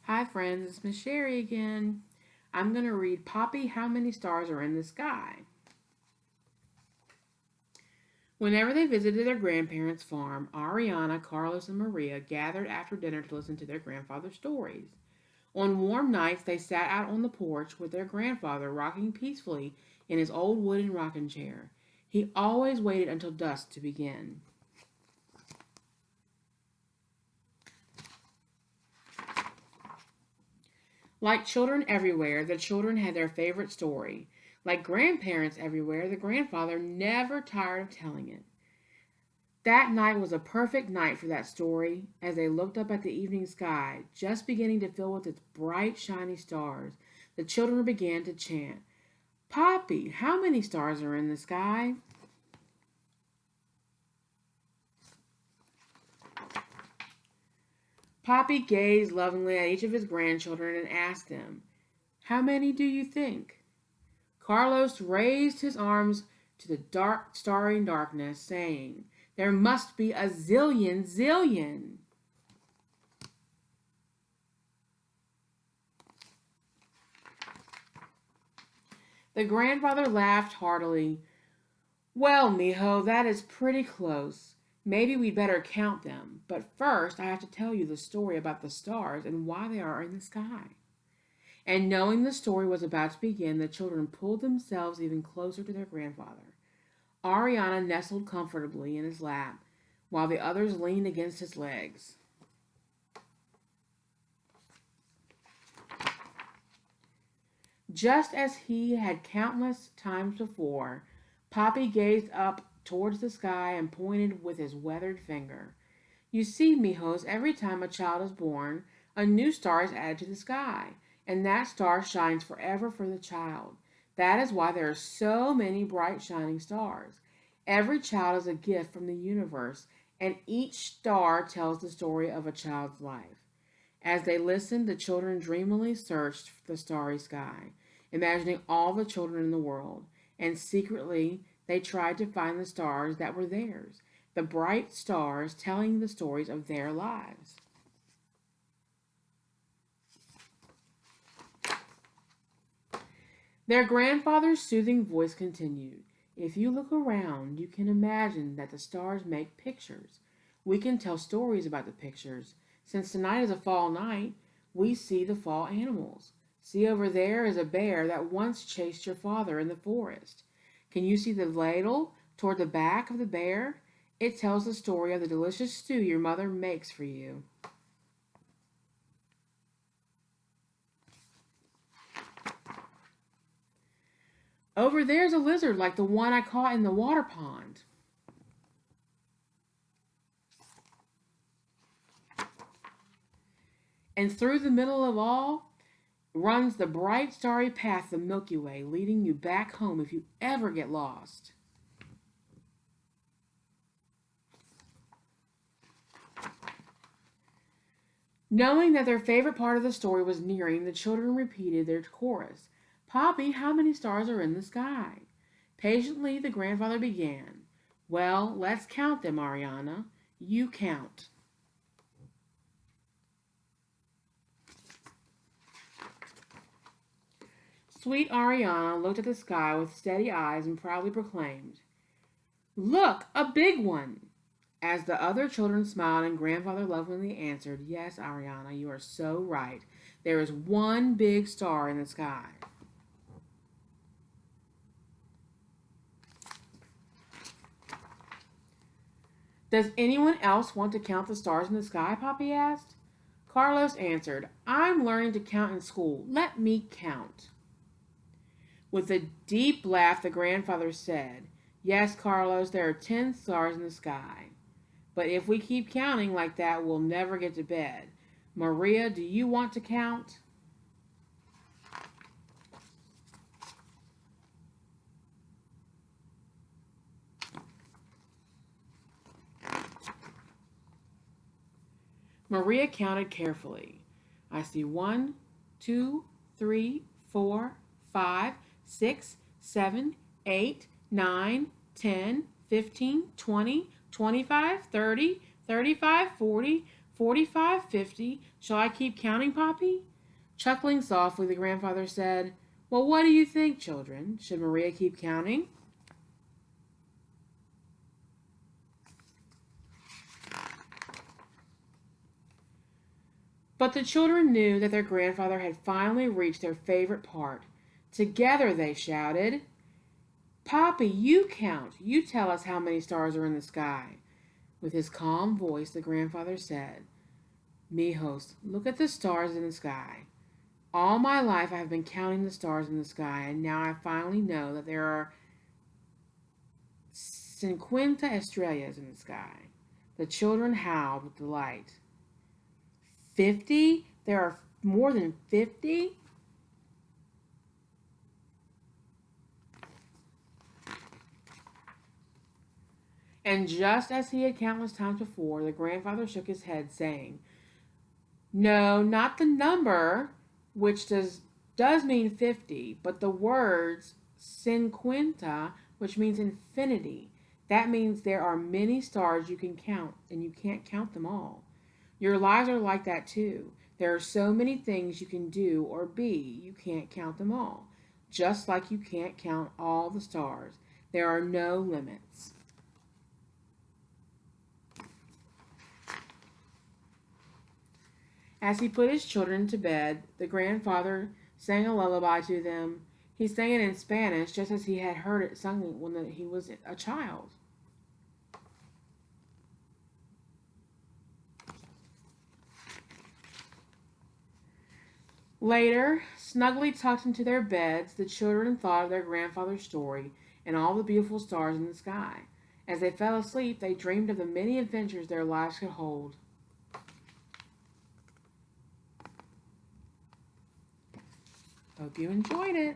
Hi friends, it's Miss Sherry again. I'm going to read Papi, How Many Stars Are in the Sky? Whenever they visited their grandparents' farm, Ariana, Carlos, and Maria gathered after dinner to listen to their grandfather's stories. On warm nights, they sat out on the porch with their grandfather rocking peacefully in his old wooden rocking chair. He always waited until dusk to begin. Like children everywhere, the children had their favorite story. Like grandparents everywhere, the grandfather never tired of telling it. That night was a perfect night for that story as they looked up at the evening sky, just beginning to fill with its bright, shiny stars. The children began to chant, Papi, how many stars are in the sky? Papi gazed lovingly at each of his grandchildren and asked them, How many do you think? Carlos raised his arms to the dark, starry darkness, saying, There must be a zillion, zillion. The grandfather laughed heartily. Well, mijo, that is pretty close. Maybe we'd better count them. But first, I have to tell you the story about the stars and why they are in the sky. And knowing the story was about to begin, the children pulled themselves even closer to their grandfather. Ariana nestled comfortably in his lap, while the others leaned against his legs. Just as he had countless times before, Papi gazed up towards the sky and pointed with his weathered finger. You see, mijos, every time a child is born, a new star is added to the sky, and that star shines forever for the child. That is why there are so many bright shining stars. Every child is a gift from the universe, and each star tells the story of a child's life. As they listened, the children dreamily searched the starry sky, imagining all the children in the world, and secretly they tried to find the stars that were theirs, the bright stars telling the stories of their lives. Their grandfather's soothing voice continued. If you look around, you can imagine that the stars make pictures. We can tell stories about the pictures. Since tonight is a fall night, we see the fall animals. See over there is a bear that once chased your father in the forest. Can you see the ladle toward the back of the bear? It tells the story of the delicious stew your mother makes for you. Over there's a lizard like the one I caught in the water pond. And through the middle of all runs the bright starry path, the Milky Way, leading you back home if you ever get lost. Knowing that their favorite part of the story was nearing, the children repeated their chorus. Papi, how many stars are in the sky? Patiently, the grandfather began. Well, let's count them, Ariana. You count. Sweet Ariana looked at the sky with steady eyes and proudly proclaimed, Look, a big one! As the other children smiled and grandfather lovingly answered, Yes, Ariana, you are so right. There is one big star in the sky. Does anyone else want to count the stars in the sky? Papi asked. Carlos answered, I'm learning to count in school. Let me count. With a deep laugh, the grandfather said, Yes, Carlos, there are 10 stars in the sky. But if we keep counting like that, we'll never get to bed. Maria, do you want to count? Maria counted carefully. I see 1, 2, 3, 4, 5, 6, 7, 8, 9, 10, 15, 20, 25, 30, 35, 40, 45, 50. Shall I keep counting, Papi? Chuckling softly, the grandfather said, Well, what do you think, children? Should Maria keep counting? But the children knew that their grandfather had finally reached their favorite part. Together they shouted, Papi, you count. You tell us how many stars are in the sky. With his calm voice, the grandfather said, Mijos, look at the stars in the sky. All my life I have been counting the stars in the sky, and now I finally know that there are 50 estrellas in the sky. The children howled with delight. 50? There are more than 50? And just as he had countless times before, the grandfather shook his head, saying, No, not the number, which does mean 50, but the words 50, which means infinity. That means there are many stars you can count, and you can't count them all. Your lives are like that too. There are so many things you can do or be, you can't count them all. Just like you can't count all the stars. There are no limits. As he put his children to bed, the grandfather sang a lullaby to them. He sang it in Spanish, just as he had heard it sung when he was a child. Later, snugly tucked into their beds, the children thought of their grandfather's story and all the beautiful stars in the sky. As they fell asleep, they dreamed of the many adventures their lives could hold. Hope you enjoyed it.